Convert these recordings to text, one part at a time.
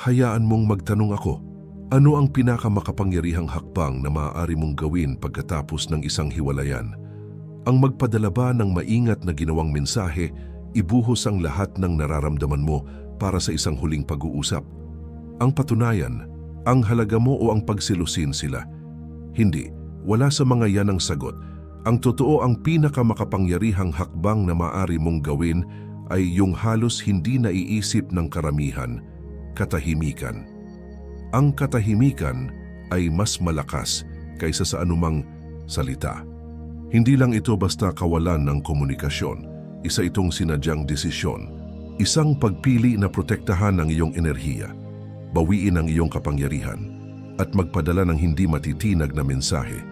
hayaan mong magtanong ako. Ano ang pinakamakapangyarihang hakbang na maaari mong gawin pagkatapos ng isang hiwalayan? Ang magpadala ba ng maingat na ginawang mensahe, ibuhos ang lahat ng nararamdaman mo para sa isang huling pag-uusap? Ang patunayan, ang halaga mo o ang pagsilusin sila? Hindi, wala sa mga yan ang sagot. Ang totoo, ang pinakamakapangyarihang hakbang na maaari mong gawin ay yung halos hindi naiisip ng karamihan, katahimikan. Ang katahimikan ay mas malakas kaysa sa anumang salita. Hindi lang ito basta kawalan ng komunikasyon, isa itong sinadyang desisyon, isang pagpili na protektahan ang iyong enerhiya, bawiin ang iyong kapangyarihan, at magpadala ng hindi matitinag na mensahe.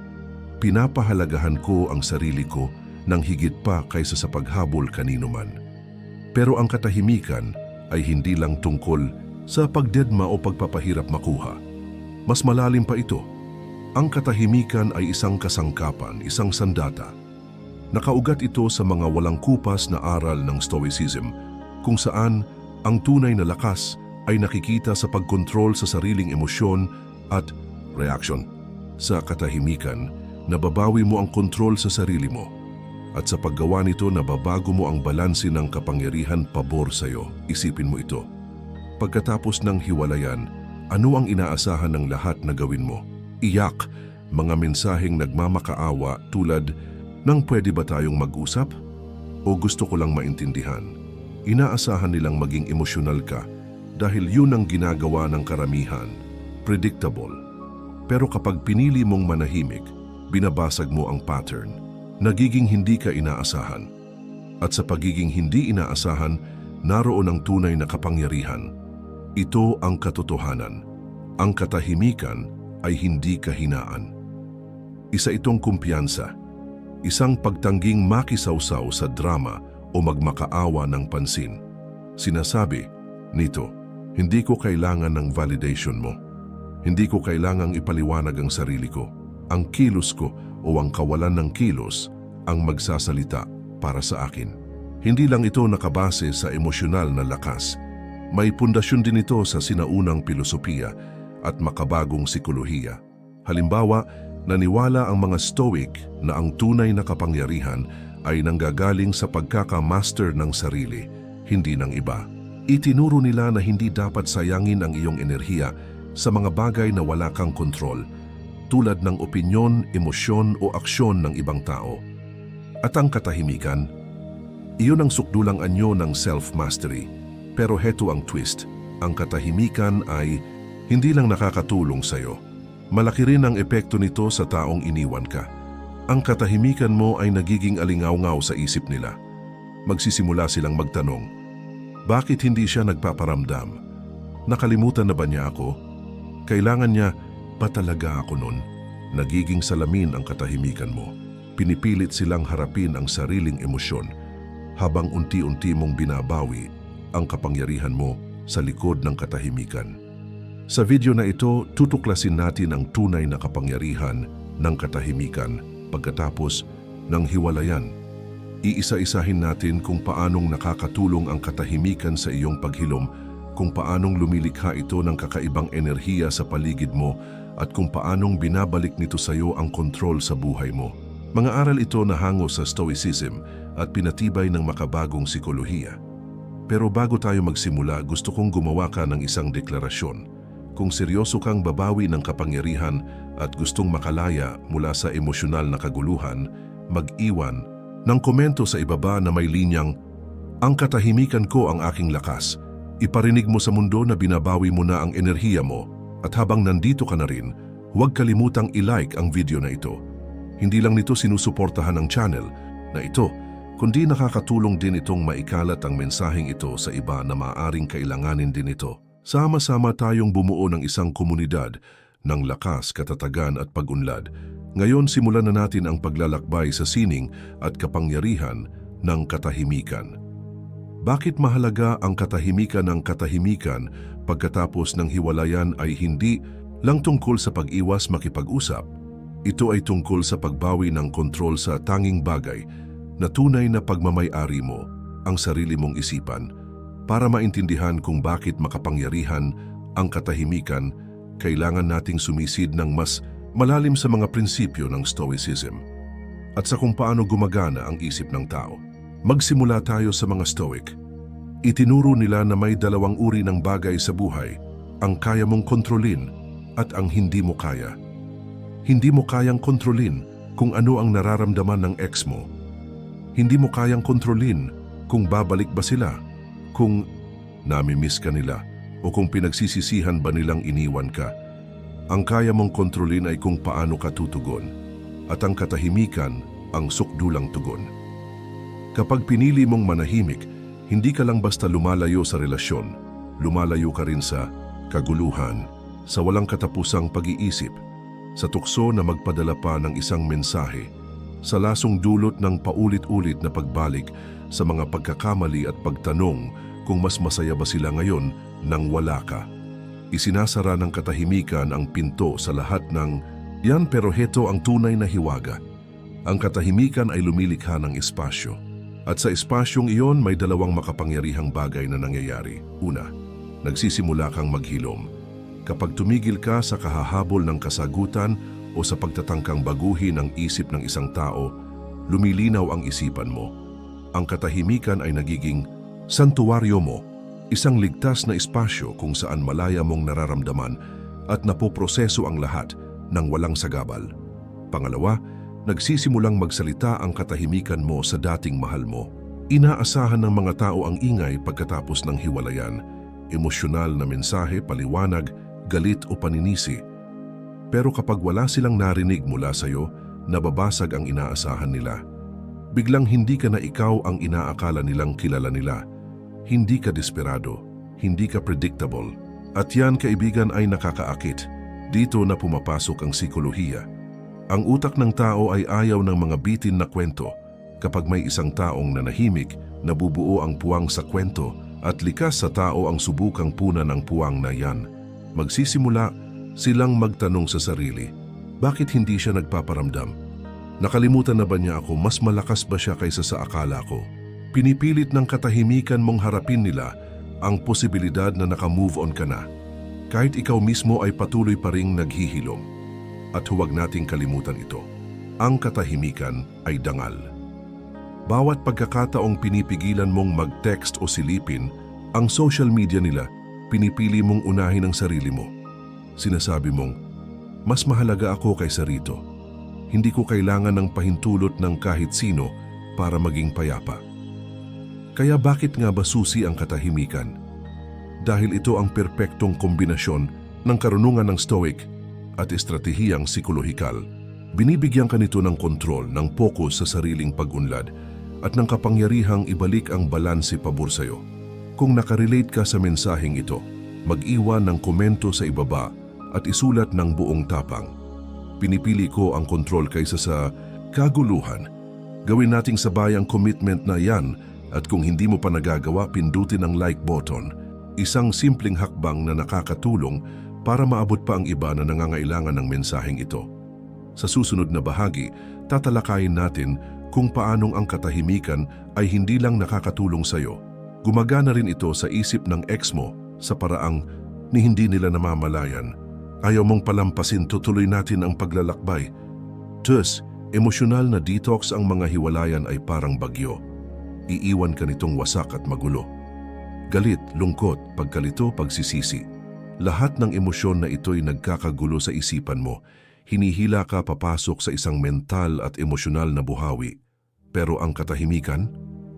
Pinapahalagahan ko ang sarili ko ng higit pa kaysa sa paghabol kanino man. Pero ang katahimikan ay hindi lang tungkol sa pagdedma o pagpapahirap makuha. Mas malalim pa ito. Ang katahimikan ay isang kasangkapan, isang sandata. Nakaugat ito sa mga walang kupas na aral ng Stoicism, kung saan ang tunay na lakas ay nakikita sa pagkontrol sa sariling emosyon at reaksyon. Sa katahimikan, nababawi mo ang kontrol sa sarili mo. At sa paggawa nito, nababago mo ang balanse ng kapangyarihan pabor sa iyo. Isipin mo ito. Pagkatapos ng hiwalayan, ano ang inaasahan ng lahat na gawin mo? Iyak, mga mensaheng nagmamakaawa tulad ng pwede ba tayong mag-usap? O gusto ko lang maintindihan? Inaasahan nilang maging emosyonal ka dahil yun ang ginagawa ng karamihan. Predictable. Pero kapag pinili mong manahimik, binabasag mo ang pattern. Nagiging hindi ka inaasahan. At sa pagiging hindi inaasahan, naroon ang tunay na kapangyarihan. Ito ang katotohanan. Ang katahimikan ay hindi kahinaan. Isa itong kumpiyansa. Isang pagtangging makisawsaw sa drama o magmakaawa ng pansin. Sinasabi nito, hindi ko kailangan ng validation mo. Hindi ko kailangang ipaliwanag ang sarili ko. Ang kilos ko o ang kawalan ng kilos ang magsasalita para sa akin. Hindi lang ito nakabase sa emosyonal na lakas. May pundasyon din ito sa sinaunang filosofiya at makabagong sikolohiya. Halimbawa, naniwala ang mga Stoic na ang tunay na kapangyarihan ay nanggagaling sa pagkakamaster ng sarili, hindi ng iba. Itinuro nila na hindi dapat sayangin ang iyong enerhiya sa mga bagay na wala kang kontrol, tulad ng opinyon, emosyon o aksyon ng ibang tao. At ang katahimikan, iyon ang sukdulang anyo ng self-mastery. Pero heto ang twist, ang katahimikan ay hindi lang nakakatulong sa'yo. Malaki rin ang epekto nito sa taong iniwan ka. Ang katahimikan mo ay nagiging alingaw-ngaw sa isip nila. Magsisimula silang magtanong, bakit hindi siya nagpaparamdam? Nakalimutan na ba niya ako? Kailangan niya ba talaga ako nun? Nagiging salamin ang katahimikan mo. Pinipilit silang harapin ang sariling emosyon habang unti-unti mong binabawi ang kapangyarihan mo sa likod ng katahimikan. Sa video na ito, tutuklasin natin ang tunay na kapangyarihan ng katahimikan pagkatapos ng hiwalayan. Iisa-isahin natin kung paanong nakakatulong ang katahimikan sa iyong paghilom, kung paanong lumilikha ito ng kakaibang enerhiya sa paligid mo, at kung paanong binabalik nito sa iyo ang kontrol sa buhay mo. Mga aral ito na hango sa Stoicism at pinatibay ng makabagong sikolohiya. Pero bago tayo magsimula, gusto kong gumawa ka ng isang deklarasyon. Kung seryoso kang babawi ng kapangyarihan at gustong makalaya mula sa emosyonal na kaguluhan, mag-iwan ng komento sa ibaba na may linyang, "Ang katahimikan ko ang aking lakas." Iparinig mo sa mundo na binabawi mo na ang enerhiya mo, at habang nandito ka na rin, huwag kalimutang i-like ang video na ito. Hindi lang nito sinusuportahan ang channel na ito, kundi nakakatulong din itong maikalat ang mensaheng ito sa iba na maaaring kailanganin din ito. Sama-sama tayong bumuo ng isang komunidad ng lakas, katatagan at pag-unlad. Ngayon simulan na natin ang paglalakbay sa sining at kapangyarihan ng katahimikan. Bakit mahalaga ang katahimikan ng katahimikan pagkatapos ng hiwalayan ay hindi lang tungkol sa pag-iwas makipag-usap. Ito ay tungkol sa pagbawi ng kontrol sa tanging bagay na tunay na pagmamay-ari mo, ang sarili mong isipan, para maintindihan kung bakit makapangyarihan ang katahimikan, kailangan nating sumisid ng mas malalim sa mga prinsipyo ng Stoicism at sa kung paano gumagana ang isip ng tao. Magsimula tayo sa mga Stoic. Itinuro nila na may dalawang uri ng bagay sa buhay, ang kaya mong kontrolin at ang hindi mo kaya. Hindi mo kayang kontrolin kung ano ang nararamdaman ng ex mo. Hindi mo kayang kontrolin kung babalik ba sila, kung namimiss ka nila, o kung pinagsisisihan ba nilang iniwan ka. Ang kaya mong kontrolin ay kung paano ka tutugon, at ang katahimikan ang sukdulang tugon. Kapag pinili mong manahimik, hindi ka lang basta lumalayo sa relasyon, lumalayo ka rin sa kaguluhan, sa walang katapusang pag-iisip, sa tukso na magpadala pa ng isang mensahe, sa lasong dulot ng paulit-ulit na pagbalik sa mga pagkakamali at pagtanong kung mas masaya ba sila ngayon nang wala ka. Isinasara ng katahimikan ang pinto sa lahat ng yan, pero heto ang tunay na hiwaga. Ang katahimikan ay lumilikha ng espasyo. At sa espasyong iyon may dalawang makapangyarihang bagay na nangyayari. Una, nagsisimula kang maghilom. Kapag tumigil ka sa kahahabol ng kasagutan o sa pagtatangkang baguhin ang isip ng isang tao, lumilinaw ang isipan mo. Ang katahimikan ay nagiging santuwaryo mo, isang ligtas na espasyo kung saan malaya mong nararamdaman at napoproseso ang lahat ng walang sagabal. Pangalawa, nagsisimulang magsalita ang katahimikan mo sa dating mahal mo. Inaasahan ng mga tao ang ingay pagkatapos ng hiwalayan, emosyonal na mensahe, paliwanag, galit o paninisi. Pero kapag wala silang narinig mula sa iyo, nababasag ang inaasahan nila. Biglang hindi ka na ikaw ang inaakala nilang kilala nila. Hindi ka desperado, hindi ka predictable. At yan, kaibigan, ay nakakaakit. Dito na pumapasok ang psikolohiya. Ang utak ng tao ay ayaw ng mga bitin na kwento. Kapag may isang taong nanahimik, nabubuo ang puwang sa kwento at likas sa tao ang subukang punan ng puwang na yan. Magsisimula silang magtanong sa sarili, bakit hindi siya nagpaparamdam? Nakalimutan na ba niya ako? Mas malakas ba siya kaysa sa akala ko? Pinipilit ng katahimikan mong harapin nila ang posibilidad na naka-move on ka na. Kahit ikaw mismo ay patuloy pa ring naghihilom. At huwag nating kalimutan ito. Ang katahimikan ay dangal. Bawat pagkakataong pinipigilan mong mag-text o silipin ang social media nila, pinipili mong unahin ang sarili mo. Sinasabi mong, mas mahalaga ako kaysa rito. Hindi ko kailangan ng pahintulot ng kahit sino para maging payapa. Kaya bakit nga ba susi ang katahimikan? Dahil ito ang perpektong kombinasyon ng karunungan ng Stoic at estratehiyang psikolohikal. Binibigyan ka nito ng kontrol, ng focus sa sariling pag-unlad at ng kapangyarihang ibalik ang balanse pabor sa'yo. Kung nakarelate ka sa mensaheng ito, mag-iwan ng komento sa ibaba at isulat ng buong tapang. Pinipili ko ang kontrol kaysa sa kaguluhan. Gawin nating sabay ang commitment na yan, at kung hindi mo pa nagagawa, pindutin ang like button. Isang simpleng hakbang na nakakatulong para maabot pa ang iba na nangangailangan ng mensaheng ito. Sa susunod na bahagi, tatalakayin natin kung paanong ang katahimikan ay hindi lang nakakatulong sa iyo. Gumagana rin ito sa isip ng ex mo sa paraang ni hindi nila namamalayan. Ayaw mong palampasin, tutuloy natin ang paglalakbay. Thus, emosyonal na detox ang mga hiwalayan ay parang bagyo. Iiwan ka nitong wasak at magulo. Galit, lungkot, pagkalito, pagsisisi. Lahat ng emosyon na ito'y nagkakagulo sa isipan mo. Hinihila ka papasok sa isang mental at emosyonal na buhawi. Pero ang katahimikan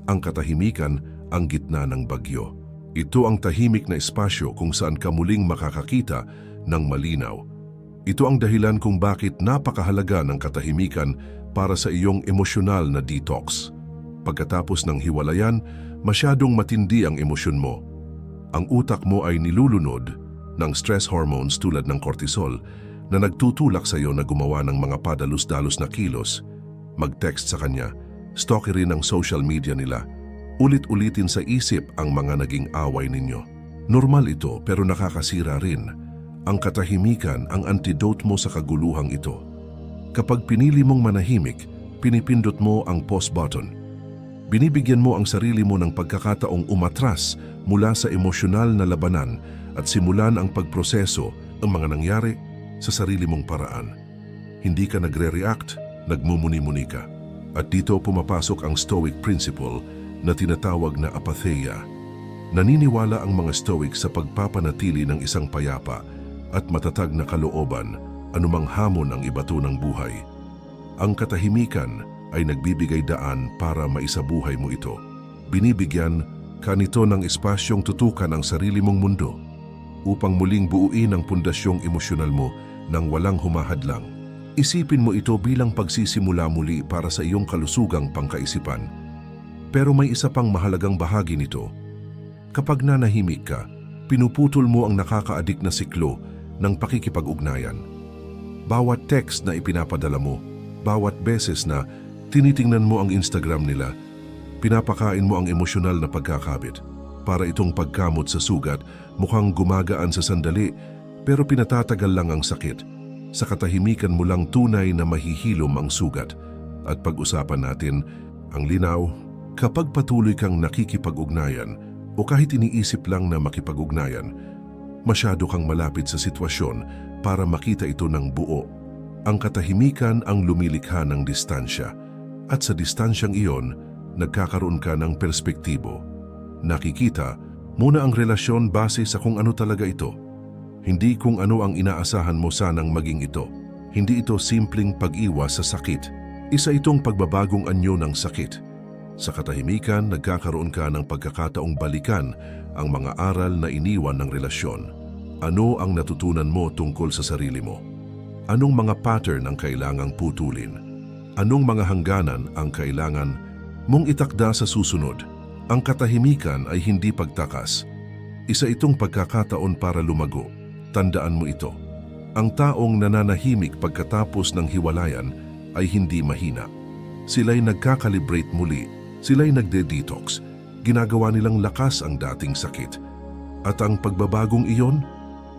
ang gitna ng bagyo. Ito ang tahimik na espasyo kung saan ka muling makakakita ng malinaw. Ito ang dahilan kung bakit napakahalaga ng katahimikan para sa iyong emosyonal na detox. Pagkatapos ng hiwalayan, masyadong matindi ang emosyon mo. Ang utak mo ay nilulunod ng stress hormones tulad ng cortisol na nagtutulak sa iyo na gumawa ng mga padalus-dalus na kilos, mag-text sa kanya, stalkerin ang social media nila, ulit-ulitin sa isip ang mga naging away ninyo. Normal ito pero nakakasira rin. Ang katahimikan ang antidote mo sa kaguluhang ito. Kapag pinili mong manahimik, pinipindot mo ang pause button. Binibigyan mo ang sarili mo ng pagkakataong umatras mula sa emosyonal na labanan at simulan ang pagproseso ng mga nangyari sa sarili mong paraan. Hindi ka nagre-react, nagmumuni-muni ka. At dito pumapasok ang Stoic principle na tinatawag na apatheia. Naniniwala ang mga Stoic sa pagpapanatili ng isang payapa at matatag na kalooban anumang hamon ang ibato ng buhay. Ang katahimikan ay nagbibigay daan para maisabuhay mo ito. Binibigyan ka nito ng espasyong tutukan ang sarili mong mundo upang muling buuin ang pundasyong emosyonal mo nang walang humahadlang. Isipin mo ito bilang pagsisimula muli para sa iyong kalusugang pangkaisipan. Pero may isa pang mahalagang bahagi nito. Kapag nanahimik ka, pinuputol mo ang nakakaadik na siklo ng pakikipag-ugnayan. Bawat text na ipinapadala mo, bawat beses na tinitingnan mo ang Instagram nila, pinapakain mo ang emosyonal na pagkakabit. Para itong pagkamot sa sugat, mukhang gumagaan sa sandali, pero pinatatagal lang ang sakit. Sa katahimikan mo lang tunay na mahihilom ang sugat. At pag-usapan natin ang linaw, kapag patuloy kang nakikipag-ugnayan o kahit iniisip lang na makipag-ugnayan, masyado kang malapit sa sitwasyon para makita ito ng buo. Ang katahimikan ang lumilikha ng distansya at sa distansyang iyon, nagkakaroon ka ng perspektibo. Nakikita muna ang relasyon base sa kung ano talaga ito. Hindi kung ano ang inaasahan mo sanang maging ito. Hindi ito simpleng pag-iwas sa sakit. Isa itong pagbabagong anyo ng sakit. Sa katahimikan, nagkakaroon ka ng pagkakataong balikan ang mga aral na iniwan ng relasyon. Ano ang natutunan mo tungkol sa sarili mo? Anong mga pattern ang kailangang putulin? Anong mga hangganan ang kailangan mong itakda sa susunod? Ang katahimikan ay hindi pagtakas. Isa itong pagkakataon para lumago. Tandaan mo ito. Ang taong nananahimik pagkatapos ng hiwalayan ay hindi mahina. Sila'y nagkakalibrate muli. Sila'y nagde-detox. Ginagawa nilang lakas ang dating sakit. At ang pagbabagong iyon,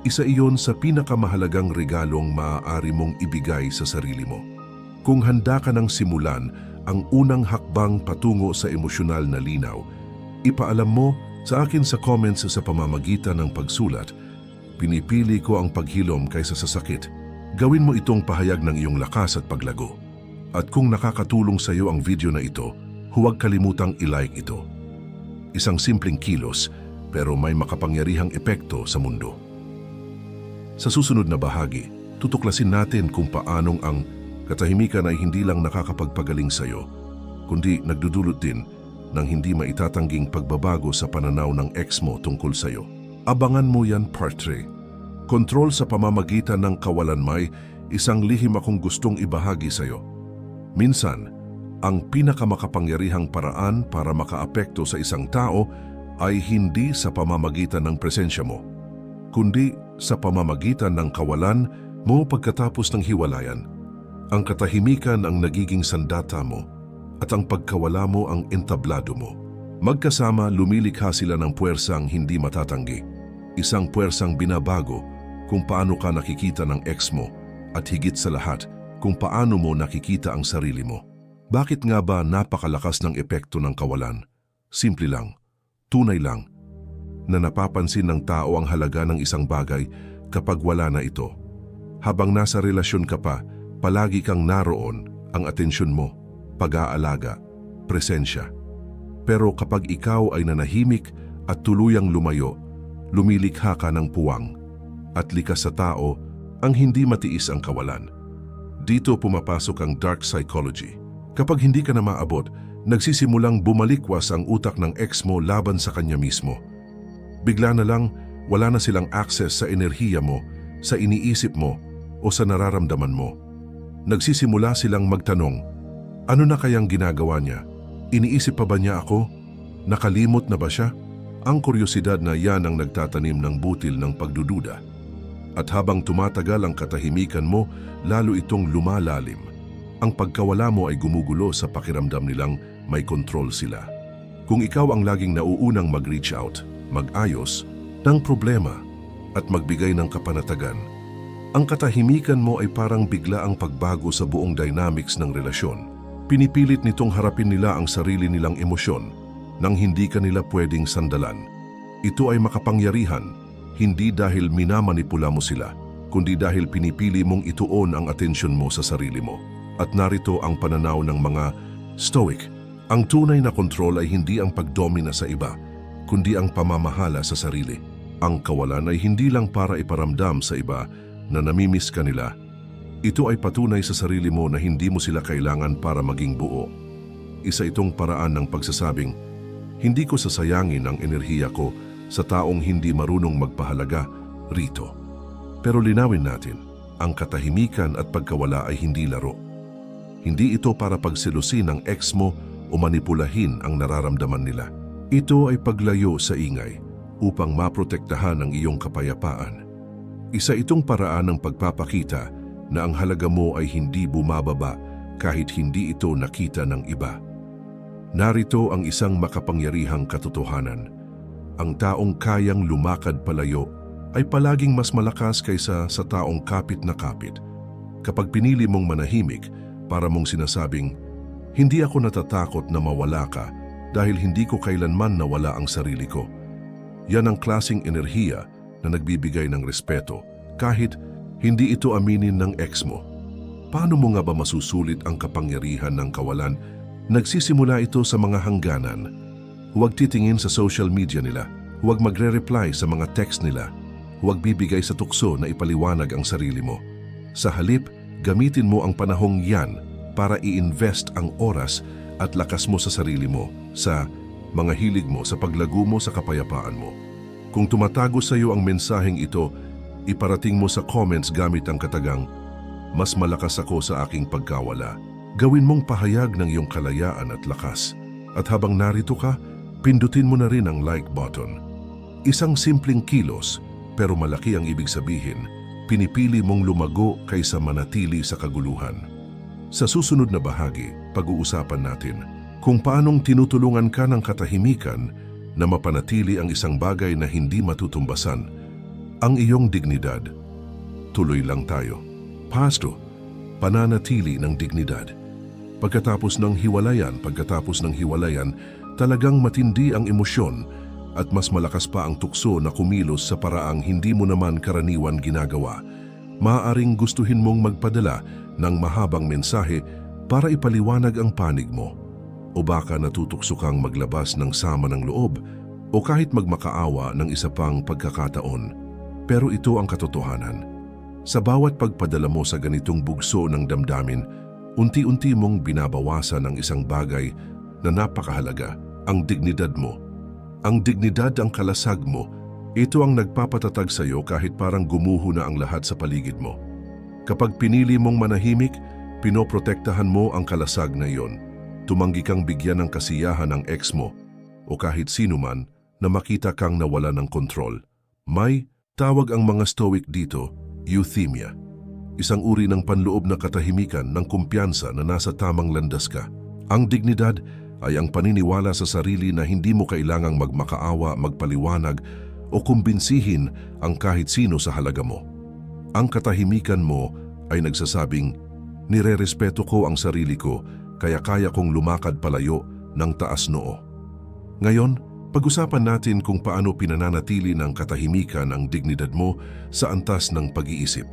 isa iyon sa pinakamahalagang regalong maaari mong ibigay sa sarili mo. Kung handa ka nang simulan ang unang hakbang patungo sa emosyonal na linaw, ipaalam mo sa akin sa comments sa pamamagitan ng pagsulat. Pinipili ko ang paghilom kaysa sa sakit. Gawin mo itong pahayag ng iyong lakas at paglago. At kung nakakatulong sa iyo ang video na ito, huwag kalimutang i-like ito. Isang simpleng kilos, pero may makapangyarihang epekto sa mundo. Sa susunod na bahagi, tutuklasin natin kung paanong ang katahimikan ay hindi lang nakakapagpagaling sa iyo, kundi nagdudulot din ng hindi maitatangging pagbabago sa pananaw ng ex mo tungkol sa iyo. Abangan mo yan part 3. Kontrol sa pamamagitan ng kawalanmay, isang lihim akong gustong ibahagi sa iyo. Minsan, ang pinakamakapangyarihang paraan para makaapekto sa isang tao ay hindi sa pamamagitan ng presensya mo, kundi sa pamamagitan ng kawalan mo pagkatapos ng hiwalayan. Ang katahimikan ang nagiging sandata mo at ang pagkawala mo ang entablado mo. Magkasama lumilikha sila ng puwersang hindi matatanggi. Isang puwersang binabago kung paano ka nakikita ng ex mo at higit sa lahat kung paano mo nakikita ang sarili mo. Bakit nga ba napakalakas ng epekto ng kawalan? Simple lang, tunay lang, na napapansin ng tao ang halaga ng isang bagay kapag wala na ito. Habang nasa relasyon ka pa, palagi kang naroon ang atensyon mo, pag-aalaga, presensya. Pero kapag ikaw ay nanahimik at tuluyang lumayo, lumilikha ka ng puwang at likas sa tao ang hindi matiis ang kawalan. Dito pumapasok ang dark psychology. Kapag hindi ka na maabot, nagsisimulang bumalikwas ang utak ng ex mo laban sa kanya mismo. Bigla na lang, wala na silang access sa enerhiya mo, sa iniisip mo o sa nararamdaman mo. Nagsisimula silang magtanong, ano na kayang ginagawa niya? Iniisip pa ba niya ako? Nakalimot na ba siya? Ang kuryosidad na yan ang nagtatanim ng butil ng pagdududa. At habang tumatagal ang katahimikan mo, lalo itong lumalalim. Ang pagkawala mo ay gumugulo sa pakiramdam nilang may kontrol sila. Kung ikaw ang laging nauunang mag-reach out, mag-ayos ng problema at magbigay ng kapanatagan, ang katahimikan mo ay parang bigla ang pagbago sa buong dynamics ng relasyon. Pinipilit nitong harapin nila ang sarili nilang emosyon nang hindi ka nila pwedeng sandalan. Ito ay makapangyarihan, hindi dahil minamanipula mo sila, kundi dahil pinipili mong ituon ang atensyon mo sa sarili mo. At narito ang pananaw ng mga Stoic. Ang tunay na kontrol ay hindi ang pagdomina sa iba, kundi ang pamamahala sa sarili. Ang kawalan ay hindi lang para iparamdam sa iba na namimiss ka nila. Ito ay patunay sa sarili mo na hindi mo sila kailangan para maging buo. Isa itong paraan ng pagsasabing, hindi ko sasayangin ang enerhiya ko sa taong hindi marunong magpahalaga rito. Pero linawin natin, ang katahimikan at pagkawala ay hindi laro. Hindi ito para pagselusin ang ex mo o manipulahin ang nararamdaman nila. Ito ay paglayo sa ingay upang maprotektahan ang iyong kapayapaan. Isa itong paraan ng pagpapakita na ang halaga mo ay hindi bumababa kahit hindi ito nakita ng iba. Narito ang isang makapangyarihang katotohanan. Ang taong kayang lumakad palayo ay palaging mas malakas kaysa sa taong kapit na kapit. Kapag pinili mong manahimik, para mong sinasabing, hindi ako natatakot na mawala ka dahil hindi ko kailanman nawala ang sarili ko. Yan ang klaseng enerhiya na nagbibigay ng respeto kahit hindi ito aminin ng ex mo. Paano mo nga ba masusulit ang kapangyarihan ng kawalan? Nagsisimula ito sa mga hangganan. Huwag titingin sa social media nila. Huwag magre-reply sa mga text nila. Huwag bibigay sa tukso na ipaliwanag ang sarili mo. Sa halip, gamitin mo ang panahong yan para i-invest ang oras at lakas mo sa sarili mo, sa mga hilig mo, sa paglago mo sa kapayapaan mo. Kung tumatago sa iyo ang mensaheng ito, iparating mo sa comments gamit ang katagang, mas malakas ako sa aking pagkawala. Gawin mong pahayag ng iyong kalayaan at lakas. At habang narito ka, pindutin mo na rin ang like button. Isang simpleng kilos, pero malaki ang ibig sabihin, pinipili mong lumago kaysa manatili sa kaguluhan. Sa susunod na bahagi, pag-uusapan natin kung paanong tinutulungan ka ng katahimikan na mapanatili ang isang bagay na hindi matutumbasan, ang iyong dignidad. Tuloy lang tayo. Pasto, pananatili ng dignidad. Pagkatapos ng hiwalayan, talagang matindi ang emosyon at mas malakas pa ang tukso na kumilos sa paraang hindi mo naman karaniwan ginagawa. Maaaring gustuhin mong magpadala ng mahabang mensahe para ipaliwanag ang panig mo. O baka natutukso kang maglabas ng sama ng loob o kahit magmakaawa ng isa pang pagkakataon. Pero ito ang katotohanan. Sa bawat pagpadala mo sa ganitong bugso ng damdamin, unti-unti mong binabawasan ang isang bagay na napakahalaga, ang dignidad mo. Ang dignidad ang kalasag mo. Ito ang nagpapatatag sa iyo kahit parang gumuho na ang lahat sa paligid mo. Kapag pinili mong manahimik, pinoprotektahan mo ang kalasag na iyon. Tumanggi kang bigyan ng kasiyahan ng ex mo o kahit sino man na makita kang nawala ng kontrol. May tawag ang mga Stoic dito, euthymia. Isang uri ng panloob na katahimikan ng kumpiyansa na nasa tamang landas ka. Ang dignidad ay ang paniniwala sa sarili na hindi mo kailangang magmakaawa, magpaliwanag o kumbinsihin ang kahit sino sa halaga mo. Ang katahimikan mo ay nagsasabing, nirerespeto ko ang sarili ko kaya kaya kong lumakad palayo ng taas noo. Ngayon, pag-usapan natin kung paano pinananatili ng katahimikan ang dignidad mo sa antas ng pag-iisip.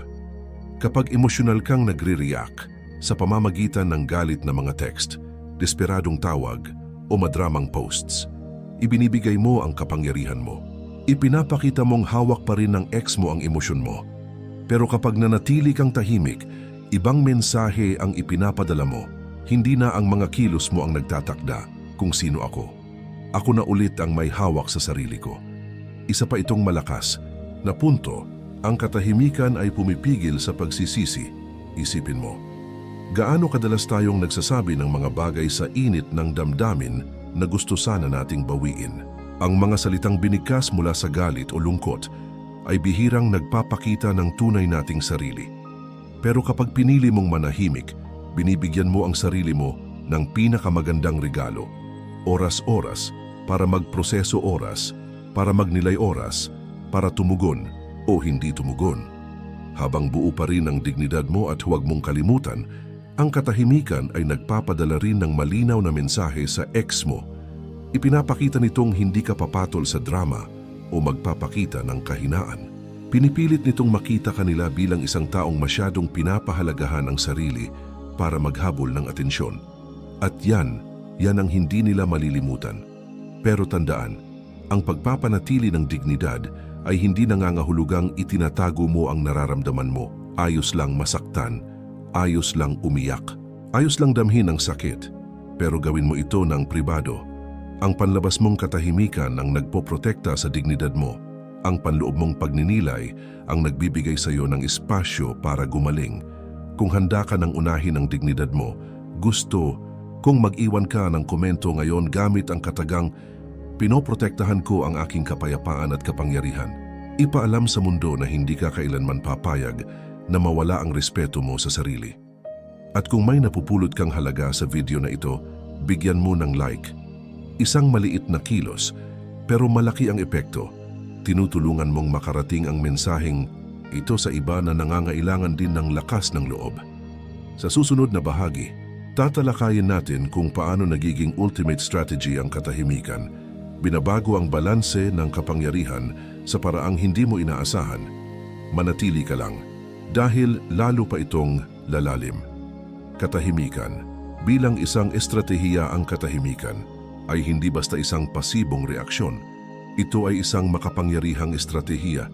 Kapag emosyonal kang nagre-react sa pamamagitan ng galit na mga text, desperadong tawag o madramang posts, ibinibigay mo ang kapangyarihan mo. Ipinapakita mong hawak pa rin ng ex mo ang emosyon mo. Pero kapag nanatili kang tahimik, ibang mensahe ang ipinapadala mo. Hindi na ang mga kilos mo ang nagtatakda kung sino ako. Ako na ulit ang may hawak sa sarili ko. Isa pa itong malakas na punto, ang katahimikan ay pumipigil sa pagsisisi. Isipin mo, gaano kadalas tayong nagsasabi ng mga bagay sa init ng damdamin na gusto sana nating bawiin. Ang mga salitang binigkas mula sa galit o lungkot ay bihirang nagpapakita ng tunay nating sarili. Pero kapag pinili mong manahimik, binibigyan mo ang sarili mo ng pinakamagandang regalo. Oras-oras para magproseso, oras para magnilay, oras para tumugon o hindi tumugon. Habang buo pa rin ang dignidad mo at huwag mong kalimutan, ang katahimikan ay nagpapadala rin ng malinaw na mensahe sa ex mo. Ipinapakita nitong hindi ka papatol sa drama o magpapakita ng kahinaan. Pinipilit nitong makita kanila bilang isang taong masyadong pinapahalagahan ang sarili para maghabol ng atensyon. At yan ang hindi nila malilimutan. Pero tandaan, ang pagpapanatili ng dignidad ay hindi nangangahulugang itinatago mo ang nararamdaman mo. Ayos lang masaktan, ayos lang umiyak, ayos lang damhin ang sakit. Pero gawin mo ito ng pribado. Ang panlabas mong katahimikan ang nagpoprotekta sa dignidad mo. Ang panloob mong pagninilay ang nagbibigay sa iyo ng espasyo para gumaling. Kung handa ka ng unahin ang dignidad mo, gusto kung mag-iwan ka ng komento ngayon gamit ang katagang "Pinoprotektahan ko ang aking kapayapaan at kapangyarihan." Ipaalam sa mundo na hindi ka kailanman papayag na mawala ang respeto mo sa sarili. At kung may napupulot kang halaga sa video na ito, bigyan mo ng like. Isang maliit na kilos, pero malaki ang epekto. Tinutulungan mong makarating ang mensaheng ito sa iba na nangangailangan din ng lakas ng loob. Sa susunod na bahagi, tatalakayin natin kung paano nagiging ultimate strategy ang katahimikan. Binabago ang balanse ng kapangyarihan sa paraang hindi mo inaasahan. Manatili ka lang, dahil lalo pa itong lalalim. Katahimikan. Bilang isang estratehiya, ang katahimikan ay hindi basta isang pasibong reaksyon. Ito ay isang makapangyarihang estratehiya.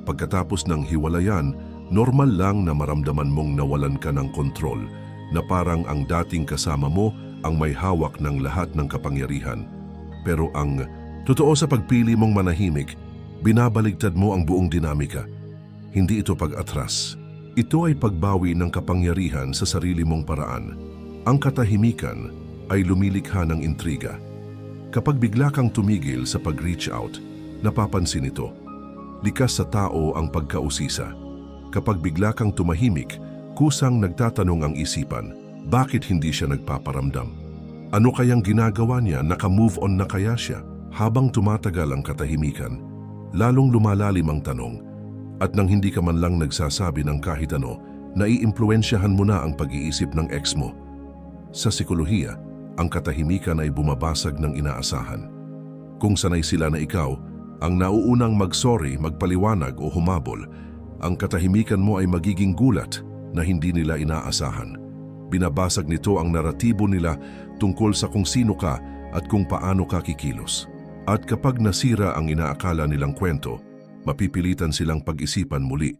Pagkatapos ng hiwalayan, normal lang na maramdaman mong nawalan ka ng kontrol, na parang ang dating kasama mo ang may hawak ng lahat ng kapangyarihan. Pero ang totoo sa pagpili mong manahimik, binabaligtad mo ang buong dinamika. Hindi ito pag-atras. Ito ay pagbawi ng kapangyarihan sa sarili mong paraan. Ang katahimikan ay lumilikha ng intriga. Kapag bigla kang tumigil sa pag-reach out, napapansin ito. Likas sa tao ang pagkausisa. Kapag bigla kang tumahimik, kusang nagtatanong ang isipan, bakit hindi siya nagpaparamdam? Ano kayang ginagawa niya? Naka-move on na kaya siya? Habang tumatagal ang katahimikan, lalong lumalalim ang tanong, at nang hindi ka man lang nagsasabi ng kahit ano, naiimpluwensyahan mo na ang pag-iisip ng ex mo. Sa psikolohiya, ang katahimikan ay bumabasag ng inaasahan. Kung sanay sila na ikaw ang nauunang mag-sorry, magpaliwanag o humabol, ang katahimikan mo ay magiging gulat na hindi nila inaasahan. Binabasag nito ang naratibo nila tungkol sa kung sino ka at kung paano ka kikilos. At kapag nasira ang inaakala nilang kwento, mapipilitan silang pag-isipan muli.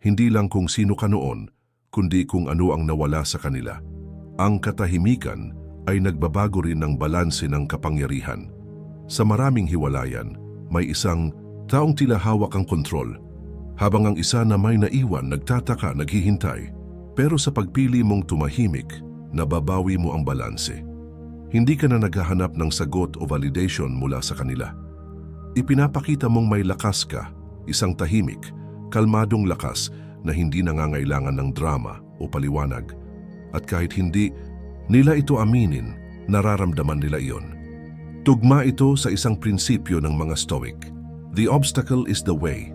Hindi lang kung sino ka noon, kundi kung ano ang nawala sa kanila. Ang katahimikan ay nagbabago rin ng balanse ng kapangyarihan. Sa maraming hiwalayan, may isang taong tila hawak ang kontrol, habang ang isa na may naiwan nagtataka, naghihintay. Pero sa pagpili mong tumahimik, nababawi mo ang balanse. Hindi ka na naghahanap ng sagot o validation mula sa kanila. Ipinapakita mong may lakas ka, isang tahimik, kalmadong lakas na hindi nangangailangan ng drama o paliwanag. At kahit hindi nila ito aminin, nararamdaman nila iyon. Tugma ito sa isang prinsipyo ng mga Stoic. The obstacle is the way.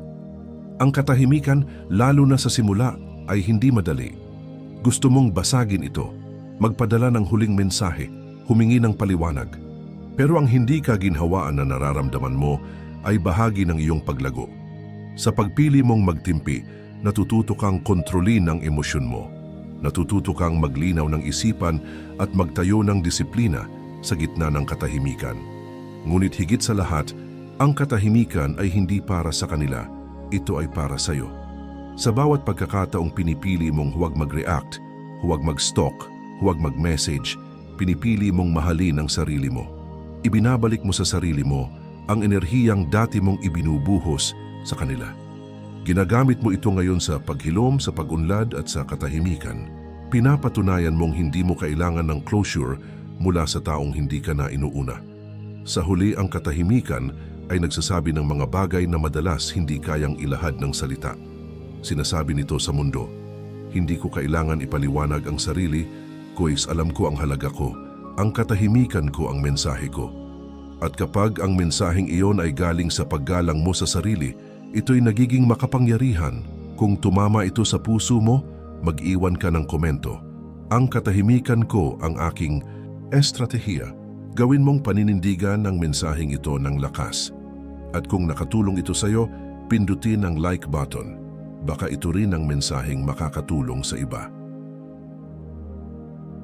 Ang katahimikan, lalo na sa simula, ay hindi madali. Gusto mong basagin ito, magpadala ng huling mensahe, humingi ng paliwanag. Pero ang hindi ka ginhawaan na nararamdaman mo ay bahagi ng iyong paglago. Sa pagpili mong magtimpi, natututo kang kontrolin ang emosyon mo. Natututo kang maglinaw ng isipan at magtayo ng disiplina sa gitna ng katahimikan. Ngunit higit sa lahat, ang katahimikan ay hindi para sa kanila, ito ay para sa iyo. Sa bawat pagkakataong pinipili mong huwag mag-react, huwag mag-stalk, huwag mag-message, pinipili mong mahalin ang sarili mo. Ibinabalik mo sa sarili mo ang enerhiyang dati mong ibinubuhos sa kanila. Ginagamit mo ito ngayon sa paghilom, sa pag-unlad at sa katahimikan. Pinapatunayan mong hindi mo kailangan ng closure mula sa taong hindi ka na inuuna. Sa huli, ang katahimikan ay nagsasabi ng mga bagay na madalas hindi kayang ilahad ng salita. Sinasabi nito sa mundo, hindi ko kailangan ipaliwanag ang sarili, kuis alam ko ang halaga ko, ang katahimikan ko ang mensahe ko. At kapag ang mensaheng iyon ay galing sa paggalang mo sa sarili, ito'y nagiging makapangyarihan. Kung tumama ito sa puso mo, mag-iwan ka ng komento. Ang katahimikan ko ang aking estratehiya. Gawin mong paninindigan ng mensaheng ito ng lakas. At kung nakatulong ito sa'yo, pindutin ang like button. Baka ito rin ang mensaheng makakatulong sa iba.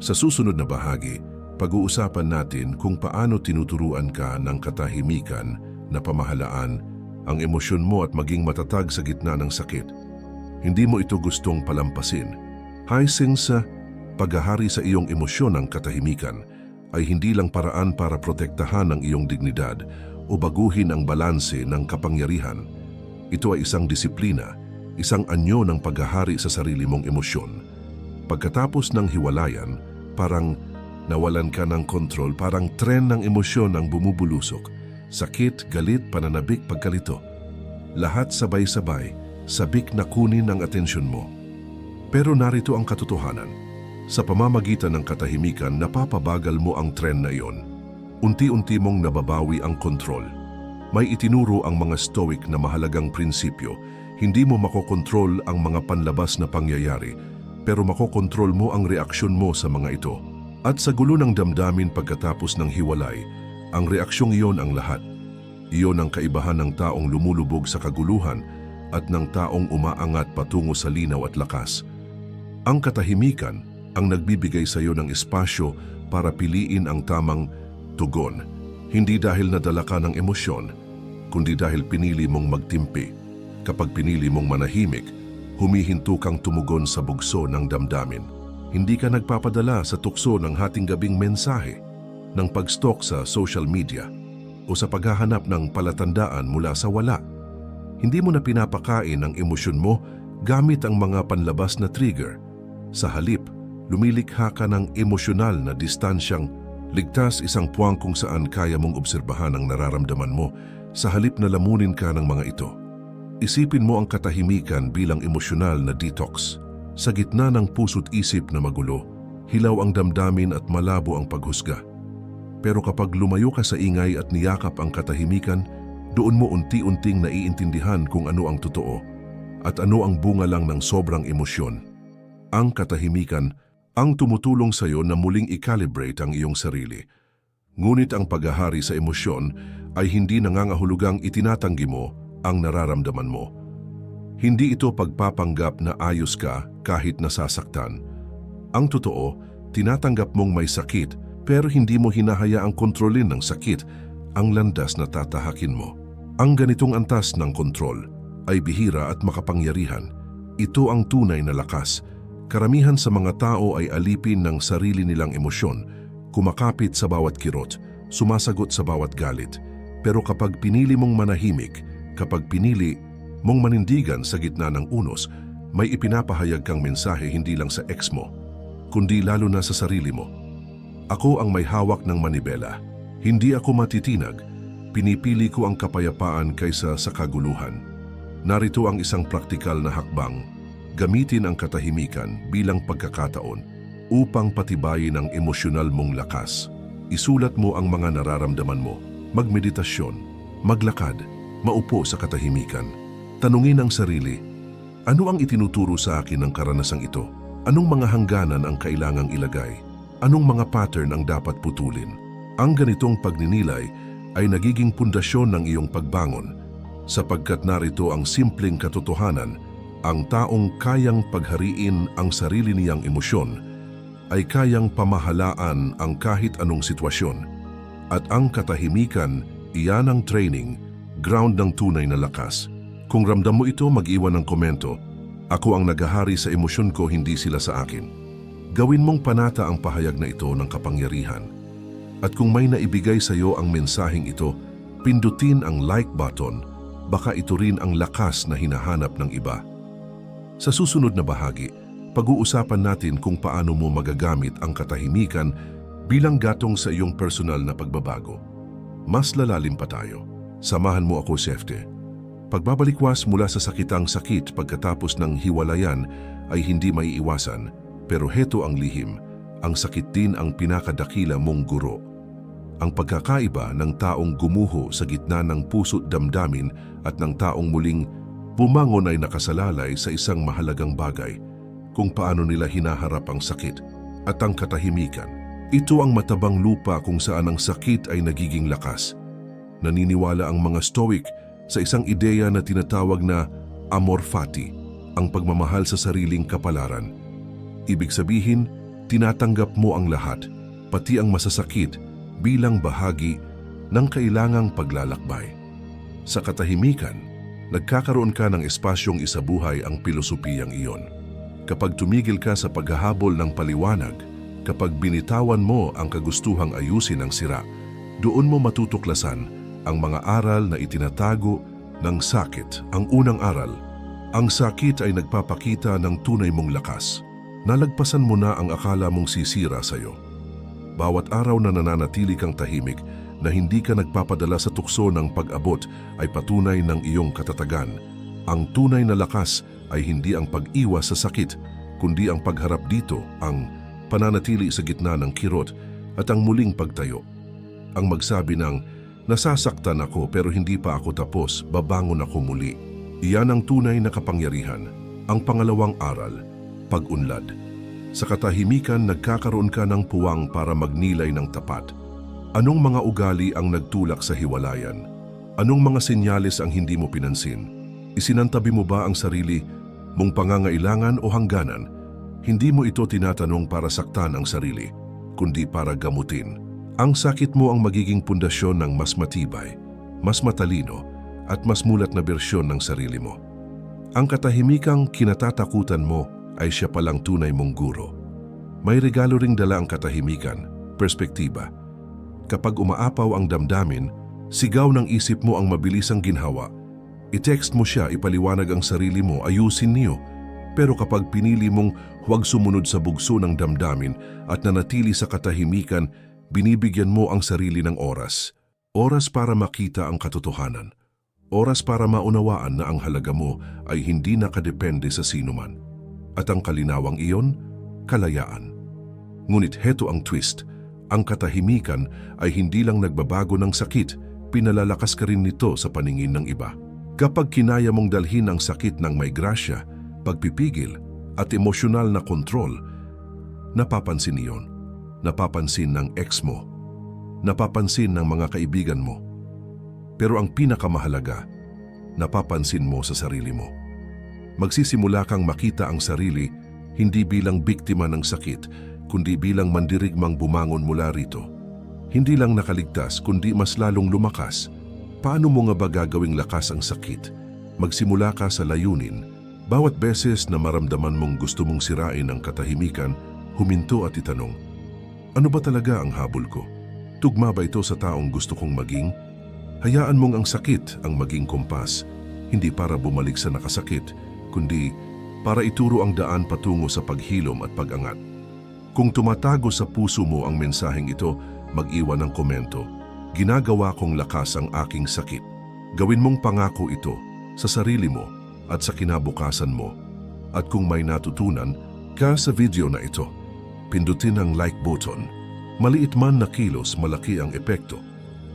Sa susunod na bahagi, pag-uusapan natin kung paano tinuturuan ka ng katahimikan na pamahalaan ang emosyon mo at maging matatag sa gitna ng sakit. Hindi mo ito gustong palampasin. Hyacinth, sa paghahari sa iyong emosyon ng katahimikan ay hindi lang paraan para protektahan ang iyong dignidad o baguhin ang balanse ng kapangyarihan. Ito ay isang disiplina, isang anyo ng paghahari sa sarili mong emosyon. Pagkatapos ng hiwalayan, parang nawalan ka ng kontrol, parang tren ng emosyon ang bumubulusok. Sakit, galit, pananabik, pagkalito. Lahat sabay-sabay, sabik na kunin ang atensyon mo. Pero narito ang katotohanan. Sa pamamagitan ng katahimikan, napapabagal mo ang tren na iyon. Unti-unti mong nababawi ang kontrol. May itinuro ang mga Stoic na mahalagang prinsipyo. Hindi mo makokontrol ang mga panlabas na pangyayari, pero makokontrol mo ang reaksyon mo sa mga ito. At sa gulo ng damdamin pagkatapos ng hiwalay, ang reaksyong iyon ang lahat. Iyon ang kaibahan ng taong lumulubog sa kaguluhan at ng taong umaangat patungo sa linaw at lakas. Ang katahimikan ang nagbibigay sa iyo ng espasyo para piliin ang tamang tugon, hindi dahil nadala ka ng emosyon, kundi dahil pinili mong magtimpi. Kapag pinili mong manahimik, humihinto kang tumugon sa bugso ng damdamin. Hindi ka nagpapadala sa tukso ng hating gabing mensahe, ng pag-stalk sa social media, o sa paghahanap ng palatandaan mula sa wala. Hindi mo na pinapakain ang emosyon mo gamit ang mga panlabas na trigger. Sa halip, lumilikha ka ng emosyonal na distansyang ligtas, isang puwang kung saan kaya mong obserbahan ang nararamdaman mo sa halip na lamunin ka ng mga ito. Isipin mo ang katahimikan bilang emosyonal na detox. Sa gitna ng puso't isip na magulo, hilaw ang damdamin at malabo ang paghusga. Pero kapag lumayo ka sa ingay at niyakap ang katahimikan, doon mo unti-unting naiintindihan kung ano ang totoo at ano ang bunga lang ng sobrang emosyon. Ang katahimikan ang tumutulong sa iyo na muling i-calibrate ang iyong sarili. Ngunit ang paghahari sa emosyon ay hindi nangangahulugang itinatanggi mo ang nararamdaman mo. Hindi ito pagpapanggap na ayos ka kahit nasasaktan. Ang totoo, tinatanggap mong may sakit pero hindi mo hinahayaang kontrolin ng sakit ang landas na tatahakin mo. Ang ganitong antas ng kontrol ay bihira at makapangyarihan. Ito ang tunay na lakas. Karamihan sa mga tao ay alipin ng sarili nilang emosyon, kumakapit sa bawat kirot, sumasagot sa bawat galit. Pero kapag pinili mong manahimik, kapag pinili mong manindigan sa gitna ng unos, may ipinapahayag kang mensahe hindi lang sa ex mo, kundi lalo na sa sarili mo. Ako ang may hawak ng manibela. Hindi ako matitinag. Pinipili ko ang kapayapaan kaysa sa kaguluhan. Narito ang isang praktikal na hakbang. Gamitin ang katahimikan bilang pagkakataon upang patibayin ang emosyonal mong lakas. Isulat mo ang mga nararamdaman mo. Magmeditasyon, maglakad, maupo sa katahimikan. Tanungin ang sarili, ano ang itinuturo sa akin ng karanasang ito? Anong mga hangganan ang kailangang ilagay? Anong mga pattern ang dapat putulin? Ang ganitong pagninilay ay nagiging pundasyon ng iyong pagbangon, sapagkat narito ang simpleng katotohanan, ang taong kayang paghariin ang sarili niyang emosyon ay kayang pamahalaan ang kahit anong sitwasyon. At ang katahimikan, iyan ang training, ground ng tunay na lakas. Kung ramdam mo ito, mag-iwan ng komento. Ako ang naghahari sa emosyon ko, hindi sila sa akin. Gawin mong panata ang pahayag na ito ng kapangyarihan. At kung may naibigay sa iyo ang mensaheng ito, pindutin ang like button, baka ito rin ang lakas na hinahanap ng iba. Sa susunod na bahagi, pag-uusapan natin kung paano mo magagamit ang katahimikan bilang gatong sa iyong personal na pagbabago. Mas lalalim pa tayo. Samahan mo ako, Sefte. Pagbabalikwas mula sa sakitang sakit pagkatapos ng hiwalayan ay hindi maiiwasan, pero heto ang lihim, ang sakit din ang pinakadakila mong guro. Ang pagkakaiba ng taong gumuho sa gitna ng puso't damdamin at ng taong muling bumangon ay nakasalalay sa isang mahalagang bagay, kung paano nila hinaharap ang sakit at ang katahimikan. Ito ang matabang lupa kung saan ang sakit ay nagiging lakas. Naniniwala ang mga Stoic sa isang ideya na tinatawag na amor fati, ang pagmamahal sa sariling kapalaran. Ibig sabihin, tinatanggap mo ang lahat, pati ang masasakit, bilang bahagi ng kailangang paglalakbay. Sa katahimikan, nagkakaroon ka ng espasyong isabuhay ang pilosopiyang iyon. Kapag tumigil ka sa paghahabol ng paliwanag, kapag binitawan mo ang kagustuhang ayusin ang sira, doon mo matutuklasan ang mga aral na itinatago ng sakit. Ang unang aral, ang sakit ay nagpapakita ng tunay mong lakas. Nalagpasan mo na ang akala mong sisira sa iyo. Bawat araw na nananatili kang tahimik, na hindi ka nagpapadala sa tukso ng pag-abot ay patunay ng iyong katatagan. Ang tunay na lakas ay hindi ang pag-iwas sa sakit, kundi ang pagharap dito, ang pananatili sa gitna ng kirot at ang muling pagtayo. Ang magsabi ng, nasasaktan ako pero hindi pa ako tapos, babangon ako muli. Iyan ang tunay na kapangyarihan. Ang pangalawang aral, pag-unlad. Sa katahimikan, nagkakaroon ka ng puwang para magnilay ng tapat. Anong mga ugali ang nagtulak sa hiwalayan? Anong mga senyales ang hindi mo pinansin? Isinantabi mo ba ang sarili mong pangangailangan o hangganan? Hindi mo ito tinatanong para saktan ang sarili, kundi para gamutin. Ang sakit mo ang magiging pundasyon ng mas matibay, mas matalino, at mas mulat na bersyon ng sarili mo. Ang katahimikang kinatatakutan mo ay siya palang tunay mong guro. May regalo ring dala ang katahimikan, perspektiba. Kapag umaapaw ang damdamin, sigaw ng isip mo ang mabilisang ginhawa. I-text mo siya, ipaliwanag ang sarili mo, ayusin niyo. Pero kapag pinili mong huwag sumunod sa bugso ng damdamin at nanatili sa katahimikan, binibigyan mo ang sarili ng oras. Oras para makita ang katotohanan. Oras para maunawaan na ang halaga mo ay hindi nakadepende sa sinuman. At ang kalinawang iyon, kalayaan. Ngunit heto ang twist. Ang katahimikan ay hindi lang nagbabago ng sakit, pinalalakas ka rin nito sa paningin ng iba. Kapag kinaya mong dalhin ang sakit ng may grasya, pagpipigil at emosyonal na kontrol, napapansin iyon. Napapansin ng ex mo. Napapansin ng mga kaibigan mo. Pero ang pinakamahalaga, napapansin mo sa sarili mo. Magsisimula kang makita ang sarili hindi bilang biktima ng sakit, kundi bilang mandirigmang bumangon mula rito. Hindi lang nakaligtas, kundi mas lalong lumakas. Paano mo nga ba gagawing lakas ang sakit? Magsimula ka sa layunin. Bawat beses na maramdaman mong gusto mong sirain ang katahimikan, huminto at itanong, ano ba talaga ang habol ko? Tugma ba ito sa taong gusto kong maging? Hayaan mong ang sakit ang maging kompas, hindi para bumalik sa nakasakit, kundi para ituro ang daan patungo sa paghilom at pag-angat. Kung tumatago sa puso mo ang mensaheng ito, mag-iwan ng komento. Ginagawa kong lakas ang aking sakit. Gawin mong pangako ito sa sarili mo at sa kinabukasan mo. At kung may natutunan ka sa video na ito, pindutin ang like button. Maliit man na kilos, malaki ang epekto.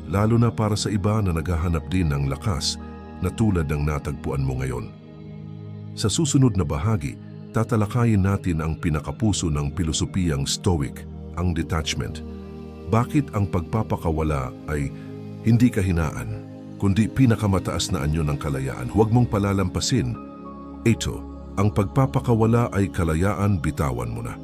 Lalo na para sa iba na naghahanap din ng lakas na tulad ng natagpuan mo ngayon. Sa susunod na bahagi, tatalakayin natin ang pinakapuso ng pilosopiyang Stoic, ang detachment. Bakit ang pagpapakawala ay hindi kahinaan, kundi pinakamataas na anyo ng kalayaan? Huwag mong palalampasin. Ito, ang pagpapakawala ay kalayaan, bitawan mo na.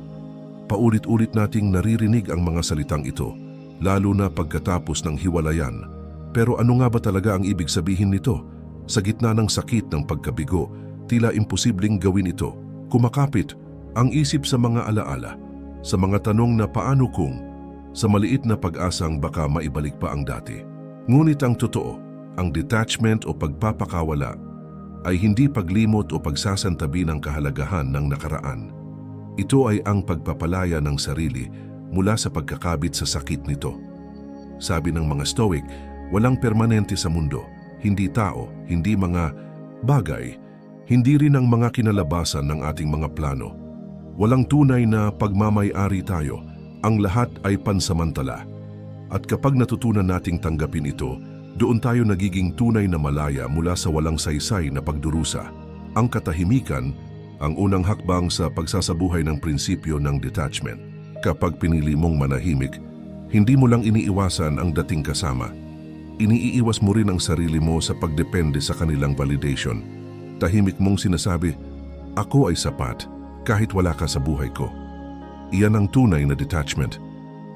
Paulit-ulit nating naririnig ang mga salitang ito, lalo na pagkatapos ng hiwalayan. Pero ano nga ba talaga ang ibig sabihin nito? Sa gitna ng sakit ng pagkabigo, tila imposibleng gawin ito. Kumakapit ang isip sa mga alaala, sa mga tanong na paano kung, sa maliit na pag-asang baka maibalik pa ang dati. Ngunit ang totoo, ang detachment o pagpapakawala ay hindi paglimot o pagsasantabi ng kahalagahan ng nakaraan. Ito ay ang pagpapalaya ng sarili mula sa pagkakabit sa sakit nito. Sabi ng mga Stoic, walang permanente sa mundo, hindi tao, hindi mga bagay, hindi rin ang mga kinalabasan ng ating mga plano. Walang tunay na pagmamay-ari tayo, ang lahat ay pansamantala. At kapag natutunan nating tanggapin ito, doon tayo nagiging tunay na malaya mula sa walang saysay na pagdurusa. Ang katahimikan, ang unang hakbang sa pagsasabuhay ng prinsipyo ng detachment. Kapag pinili mong manahimik, hindi mo lang iniiwasan ang dating kasama. Iniiwas mo rin ang sarili mo sa pagdepende sa kanilang validation. Tahimik mong sinasabi, ako ay sapat kahit wala ka sa buhay ko. Iyan ang tunay na detachment.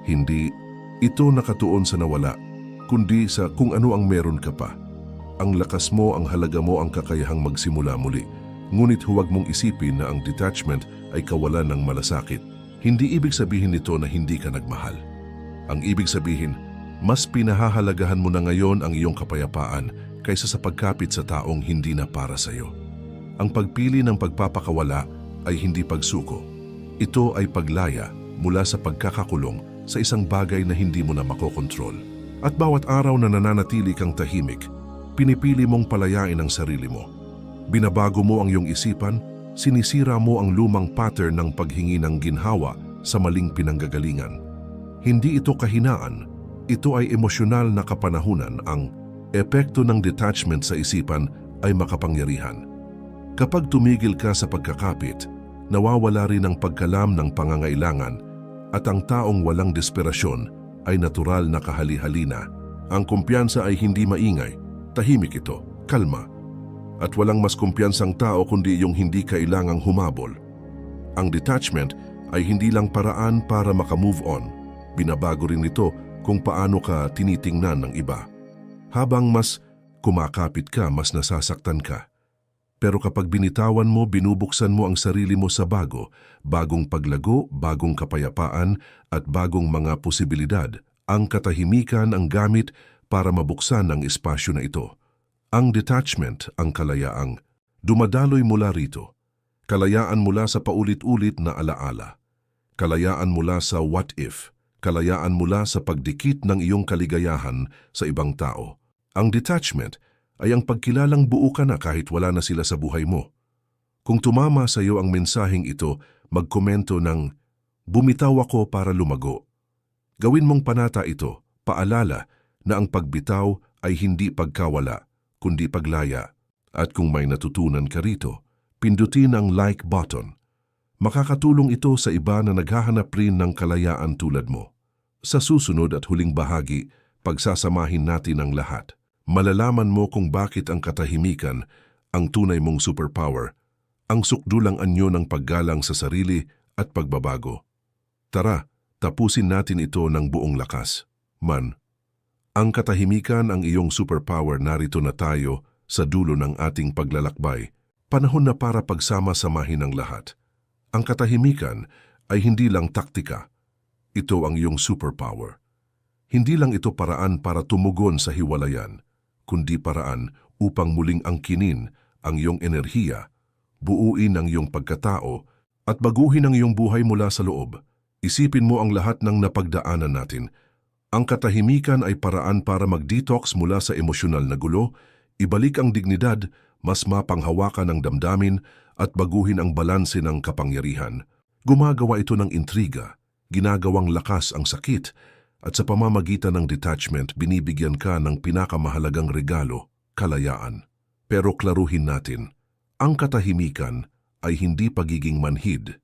Hindi ito nakatuon sa nawala, kundi sa kung ano ang meron ka pa. Ang lakas mo, ang halaga mo, ang kakayahang magsimula muli. Ngunit huwag mong isipin na ang detachment ay kawalan ng malasakit. Hindi ibig sabihin nito na hindi ka nagmahal. Ang ibig sabihin, mas pinahahalagahan mo na ngayon ang iyong kapayapaan kaysa sa pagkapit sa taong hindi na para sa iyo. Ang pagpili ng pagpapakawala ay hindi pagsuko. Ito ay paglaya mula sa pagkakakulong sa isang bagay na hindi mo na makokontrol. At bawat araw na nananatili kang tahimik, pinipili mong palayain ang sarili mo. Binabago mo ang iyong isipan, sinisira mo ang lumang pattern ng paghingi ng ginhawa sa maling pinanggagalingan. Hindi ito kahinaan, ito ay emosyonal na kapanahunan. Ang epekto ng detachment sa isipan ay makapangyarihan. Kapag tumigil ka sa pagkakapit, nawawala rin ang pagkalam ng pangangailangan at ang taong walang desperasyon ay natural na kahali-halina. Ang kumpiyansa ay hindi maingay, tahimik ito, kalma. At walang mas kumpiyansang tao kundi yung hindi kailangang humabol. Ang detachment ay hindi lang paraan para makamove on. Binabago rin ito kung paano ka tinitingnan ng iba. Habang mas kumakapit ka, mas nasasaktan ka. Pero kapag binitawan mo, binubuksan mo ang sarili mo sa bagong paglago, bagong kapayapaan at bagong mga posibilidad. Ang katahimikan ang gamit para mabuksan ang espasyo na ito. Ang detachment, ang kalayaang dumadaloy mula rito. Kalayaan mula sa paulit-ulit na alaala. Kalayaan mula sa what if. Kalayaan mula sa pagdikit ng iyong kaligayahan sa ibang tao. Ang detachment ay ang pagkilalang buo ka na kahit wala na sila sa buhay mo. Kung tumama sa iyo ang mensaheng ito, magkomento ng, bumitaw ako para lumago. Gawin mong panata ito, paalala na ang pagbitaw ay hindi pagkawala, kundi paglaya. At kung may natutunan ka rito, pindutin ang like button. Makakatulong ito sa iba na naghahanap rin ng kalayaan tulad mo. Sa susunod at huling bahagi, pagsasamahin natin ang lahat. Malalaman mo kung bakit ang katahimikan ang tunay mong superpower, ang sukdulang anyo ng paggalang sa sarili at pagbabago. Tara, tapusin natin ito ng buong lakas. Ang katahimikan ang iyong superpower. Narito na tayo sa dulo ng ating paglalakbay. Panahon na para pagsama-samahin ang lahat. Ang katahimikan ay hindi lang taktika. Ito ang iyong superpower. Hindi lang ito paraan para tumugon sa hiwalayan, kundi paraan upang muling angkinin ang iyong enerhiya, buuin ang iyong pagkatao, at baguhin ang iyong buhay mula sa loob. Isipin mo ang lahat ng napagdaanan natin. Ang katahimikan ay paraan para mag-detox mula sa emosyonal na gulo, ibalik ang dignidad, mas mapanghawakan ang damdamin, at baguhin ang balanse ng kapangyarihan. Gumagawa ito ng intriga, ginagawang lakas ang sakit, at sa pamamagitan ng detachment, binibigyan ka ng pinakamahalagang regalo, kalayaan. Pero klaruhin natin, ang katahimikan ay hindi pagiging manhid.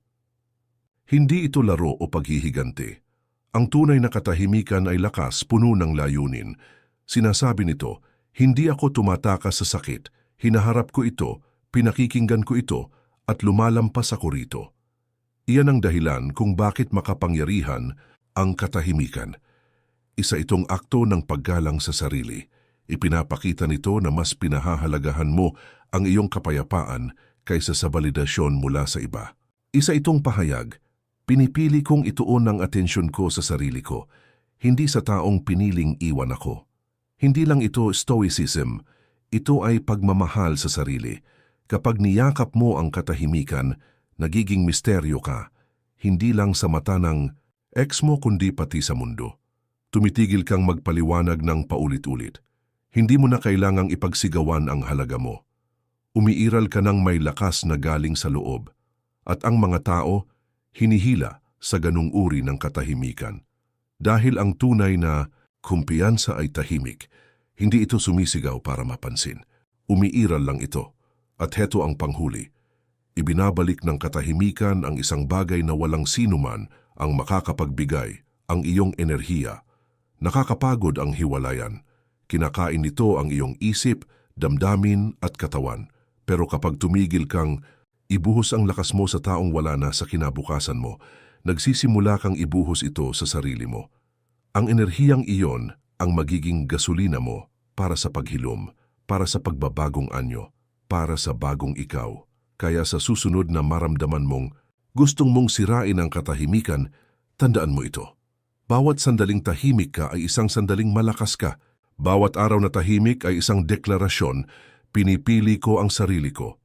Hindi ito laro o paghihigante. Ang tunay na katahimikan ay lakas, puno ng layunin. Sinasabi nito, hindi ako tumatakas sa sakit, hinaharap ko ito, pinakikinggan ko ito, at lumalampas ako rito. Iyan ang dahilan kung bakit makapangyarihan ang katahimikan. Isa itong akto ng paggalang sa sarili. Ipinapakita nito na mas pinahahalagahan mo ang iyong kapayapaan kaysa sa validasyon mula sa iba. Isa itong pahayag, pinipili kong ituon ang atensyon ko sa sarili ko, hindi sa taong piniling iwan ako. Hindi lang ito stoicism, ito ay pagmamahal sa sarili. Kapag niyakap mo ang katahimikan, nagiging misteryo ka, hindi lang sa mata ng ex mo kundi pati sa mundo. Tumitigil kang magpaliwanag ng paulit-ulit. Hindi mo na kailangang ipagsigawan ang halaga mo. Umiiral ka ng may lakas na galing sa loob. At ang mga tao, hinihila sa ganung uri ng katahimikan. Dahil ang tunay na kumpiyansa ay tahimik, hindi ito sumisigaw para mapansin. Umiiral lang ito. At heto ang panghuli. Ibinabalik ng katahimikan ang isang bagay na walang sinuman ang makakapagbigay, ang iyong enerhiya. Nakakapagod ang hiwalayan. Kinakain nito ang iyong isip, damdamin at katawan. Pero kapag tumigil kang ibuhos ang lakas mo sa taong wala na sa kinabukasan mo, nagsisimula kang ibuhos ito sa sarili mo. Ang enerhiyang iyon ang magiging gasolina mo para sa paghilom, para sa pagbabagong anyo, para sa bagong ikaw. Kaya sa susunod na maramdaman mong gustong mong sirain ang katahimikan, tandaan mo ito. Bawat sandaling tahimik ka ay isang sandaling malakas ka. Bawat araw na tahimik ay isang deklarasyon, pinipili ko ang sarili ko.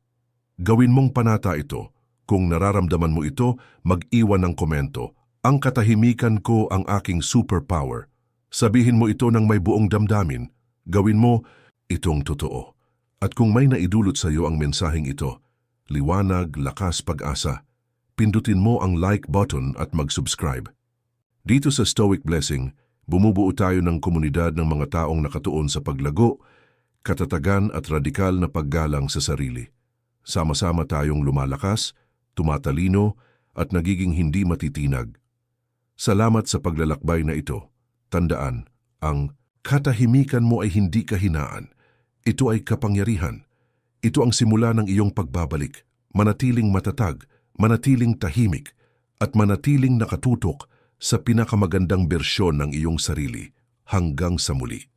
Gawin mong panata ito. Kung nararamdaman mo ito, mag-iwan ng komento. Ang katahimikan ko ang aking superpower. Sabihin mo ito ng may buong damdamin. Gawin mo itong totoo. At kung may naidulot sa iyo ang mensaheng ito, liwanag, lakas, pag-asa, pindutin mo ang like button at mag-subscribe. Dito sa Stoic Blessing, bumubuo tayo ng komunidad ng mga taong nakatuon sa paglago, katatagan at radikal na paggalang sa sarili. Sama-sama tayong lumalakas, tumatalino at nagiging hindi matitinag. Salamat sa paglalakbay na ito. Tandaan, ang katahimikan mo ay hindi kahinaan. Ito ay kapangyarihan. Ito ang simula ng iyong pagbabalik. Manatiling matatag, manatiling tahimik, at manatiling nakatutok sa pinakamagandang bersyon ng iyong sarili hanggang sa muli.